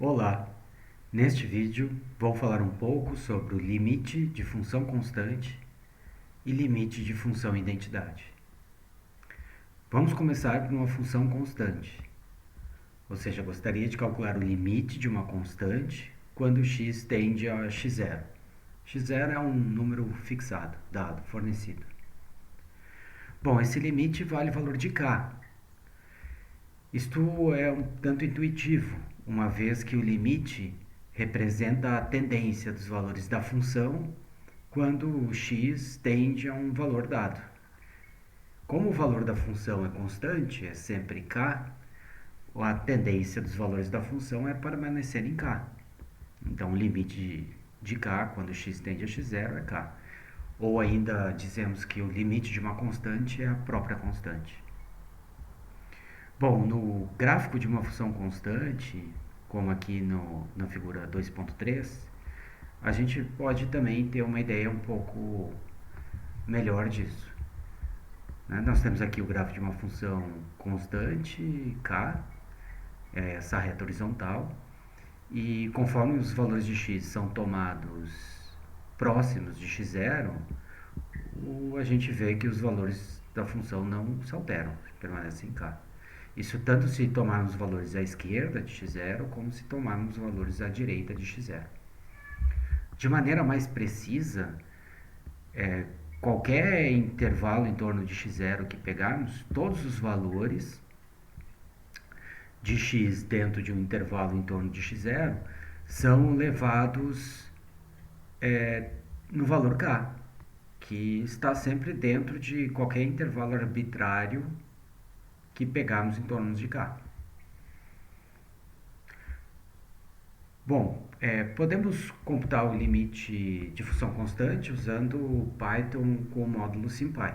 Olá! Neste vídeo vou falar um pouco sobre o limite de função constante e limite de função identidade. Vamos começar por uma função constante, ou seja, gostaria de calcular o limite de uma constante quando x tende a x0. x0 é um número fixado, dado, fornecido. Bom, esse limite vale o valor de k. Isto é um tanto intuitivo, uma vez que o limite representa a tendência dos valores da função quando o x tende a um valor dado. Como o valor da função é constante, é sempre k, a tendência dos valores da função é permanecer em k. Então, o limite de k, quando x tende a x0, é k. Ou ainda dizemos que o limite de uma constante é a própria constante. Bom, no gráfico de uma função constante, como aqui na figura 2.3, a gente pode também ter uma ideia um pouco melhor disso. Nós temos aqui o gráfico de uma função constante, k, é essa reta horizontal, e conforme os valores de x são tomados próximos de x0, a gente vê que os valores da função não se alteram, permanecem em k. Isso tanto se tomarmos os valores à esquerda de x0, como se tomarmos os valores à direita de x0. De maneira mais precisa, qualquer intervalo em torno de x0 que pegarmos, todos os valores de x dentro de um intervalo em torno de x0 são levados no valor k, que está sempre dentro de qualquer intervalo arbitrário que pegarmos em torno de k. Bom, podemos computar o limite de função constante usando o Python com o módulo SymPy.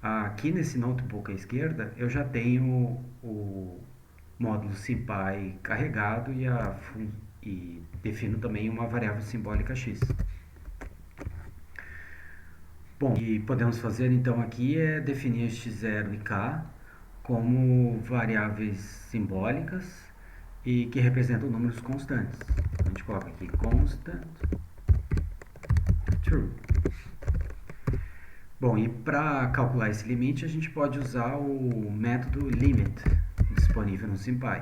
Aqui nesse notebook à esquerda eu já tenho o módulo SymPy carregado e defino também uma variável simbólica x. Bom, o que podemos fazer então aqui é definir x0 e k como variáveis simbólicas e que representam números constantes. A gente coloca aqui constant true. Bom, e para calcular esse limite, a gente pode usar o método limit, disponível no SymPy.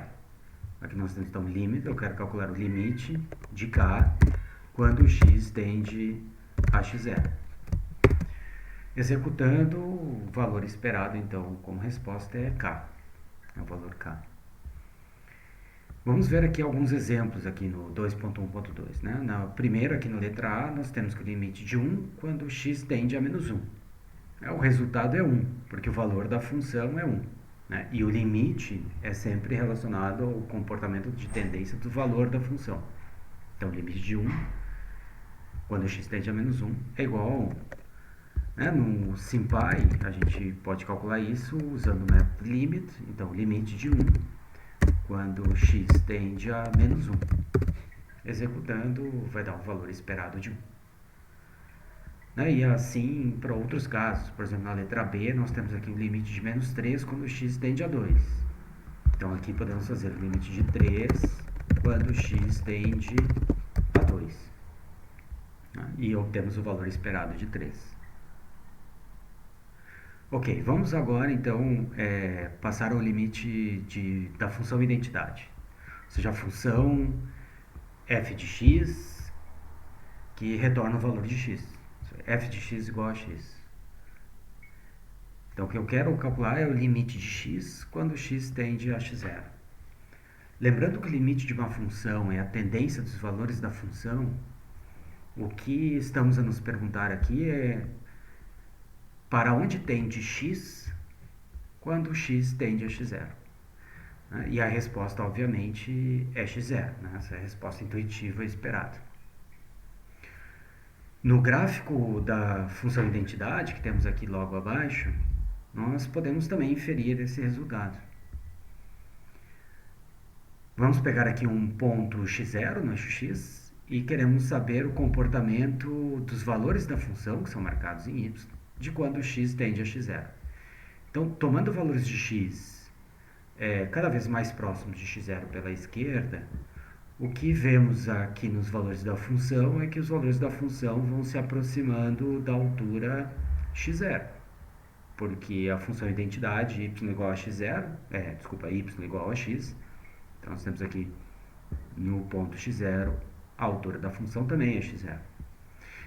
Aqui nós temos então limit, eu quero calcular o limite de k quando x tende a x0. Executando, o valor esperado então como resposta é k, é o valor k. Vamos ver aqui alguns exemplos aqui no 2.1.2. Na primeira, aqui na letra A, nós temos que o limite de 1 quando x tende a menos 1. O resultado é 1, porque o valor da função é 1. E o limite é sempre relacionado ao comportamento de tendência do valor da função. Então, o limite de 1, quando x tende a menos 1, é igual a 1. No SymPy, a gente pode calcular isso usando o método limit. Então, o limite de 1 quando x tende a menos 1. Executando, vai dar um valor esperado de 1. E assim para outros casos. Por exemplo, na letra B, nós temos aqui o limite de menos 3 quando x tende a 2. Então, aqui podemos fazer o limite de 3 quando x tende a 2. E obtemos o valor esperado de 3. Ok, vamos agora então passar ao limite da função identidade. Ou seja, a função f de x que retorna o valor de x. F de x igual a x. Então, o que eu quero calcular é o limite de x quando x tende a x0. Lembrando que o limite de uma função é a tendência dos valores da função, o que estamos a nos perguntar aqui é para onde tende x quando x tende a x0. E a resposta, obviamente, é x0. Essa é a resposta intuitiva esperada. No gráfico da função identidade, que temos aqui logo abaixo, nós podemos também inferir esse resultado. Vamos pegar aqui um ponto x0 no eixo x e queremos saber o comportamento dos valores da função, que são marcados em y, de quando x tende a x0. Então, tomando valores de x cada vez mais próximos de x0 pela esquerda, O que vemos aqui nos valores da função é que os valores da função vão se aproximando da altura x0, porque a função identidade y igual a x0, y igual a x, então nós temos aqui no ponto x0, a altura da função também é x0.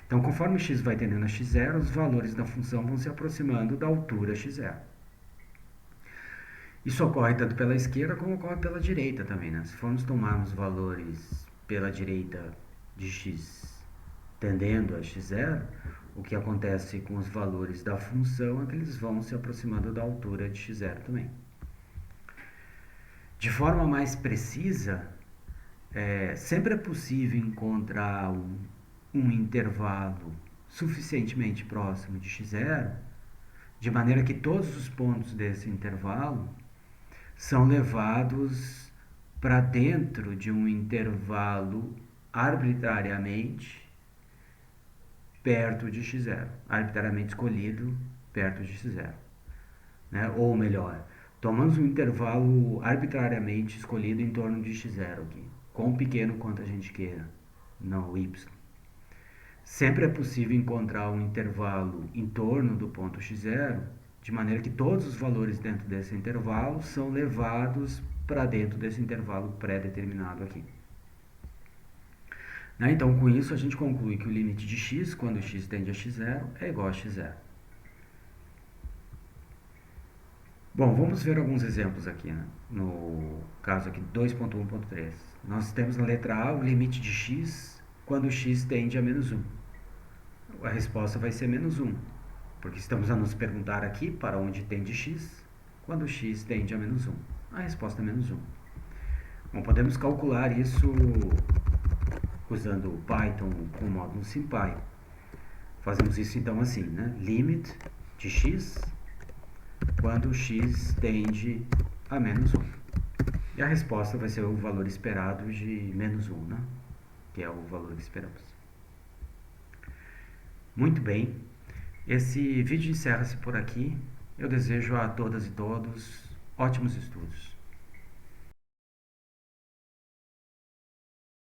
Então, conforme x vai tendendo a x0, os valores da função vão se aproximando da altura x0. Isso ocorre tanto pela esquerda como ocorre pela direita também, né? Se formos tomarmos valores pela direita de x tendendo a x0, o que acontece com os valores da função é que eles vão se aproximando da altura de x0 também. De forma mais precisa, sempre é possível encontrar um intervalo suficientemente próximo de x0, de maneira que todos os pontos desse intervalo são levados para dentro de um intervalo arbitrariamente perto de x0, arbitrariamente escolhido perto de x0. Né? Ou melhor, tomamos um intervalo arbitrariamente escolhido em torno de x0 aqui, quão pequeno quanto a gente queira, no y. Sempre é possível encontrar um intervalo em torno do ponto x0, de maneira que todos os valores dentro desse intervalo são levados para dentro desse intervalo pré-determinado aqui. Né? Então, com isso, a gente conclui que o limite de x, quando x tende a x0, é igual a x0. Bom, vamos ver alguns exemplos aqui, né? No caso aqui 2.1.3. Nós temos na letra A o limite de x quando x tende a menos 1. A resposta vai ser menos 1, porque estamos a nos perguntar aqui para onde tende x quando x tende a menos 1. A resposta é menos 1. Bom, podemos calcular isso usando o Python com o módulo SymPy. Fazemos isso então assim, né? Limit de x quando x tende a menos 1. E a resposta vai ser o valor esperado de menos 1, né? Que é o valor que esperamos. Muito bem, esse vídeo encerra-se por aqui. Eu desejo a todas e todos ótimos estudos.